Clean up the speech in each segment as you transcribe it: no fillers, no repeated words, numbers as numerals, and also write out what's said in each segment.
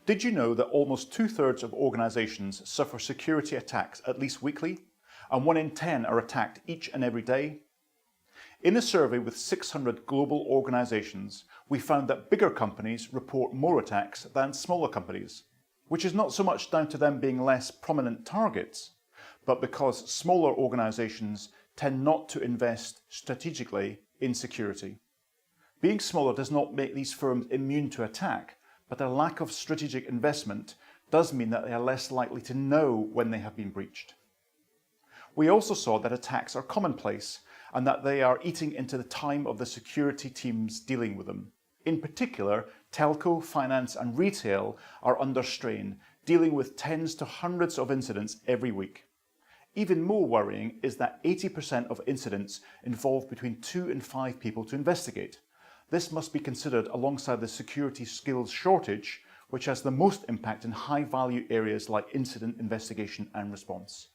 Did you know that almost 2/3 of organisations suffer security attacks at least weekly, and 1 in 10 are attacked each and every day? In a survey with 600 global organisations, we found that bigger companies report more attacks than smaller companies, which is not so much down to them being less prominent targets, but because smaller organisations tend not to invest strategically in security. Being smaller does not make these firms immune to attack, but their lack of strategic investment does mean that they are less likely to know when they have been breached. We also saw that attacks are commonplace and that they are eating into the time of the security teams dealing with them. In particular, telco, finance and retail are under strain, dealing with tens to hundreds of incidents every week. Even more worrying is that 80% of incidents involve between 2 and 5 people to investigate. This must be considered alongside the security skills shortage, which has the most impact in high-value areas like incident investigation and response.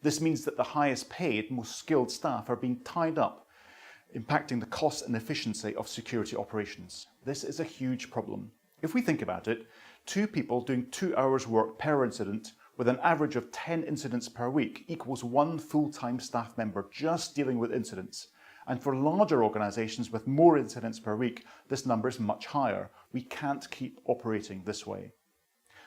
This means that the highest paid, most skilled staff are being tied up, impacting the cost and efficiency of security operations. This is a huge problem. If we think about it, 2 people doing 2 hours work per incident with an average of 10 incidents per week equals 1 full-time staff member just dealing with incidents. And for larger organisations with more incidents per week, this number is much higher. We can't keep operating this way.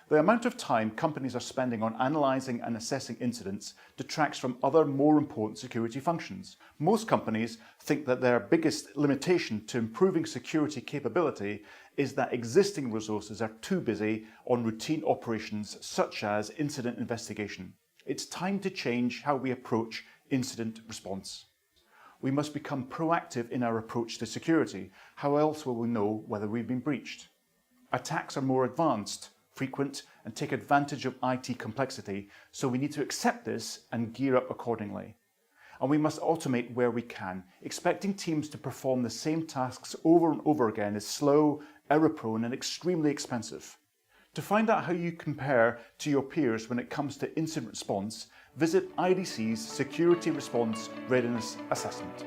The amount of time companies are spending on analysing and assessing incidents detracts from other more important security functions. Most companies think that their biggest limitation to improving security capability is that existing resources are too busy on routine operations such as incident investigation. It's time to change how we approach incident response. We must become proactive in our approach to security. How else will we know whether we've been breached? Attacks are more advanced, frequent, and take advantage of IT complexity, so we need to accept this and gear up accordingly. And we must automate where we can. Expecting teams to perform the same tasks over and over again is slow, error-prone, and extremely expensive. To find out how you compare to your peers when it comes to incident response, visit IDC's Security Response Readiness Assessment.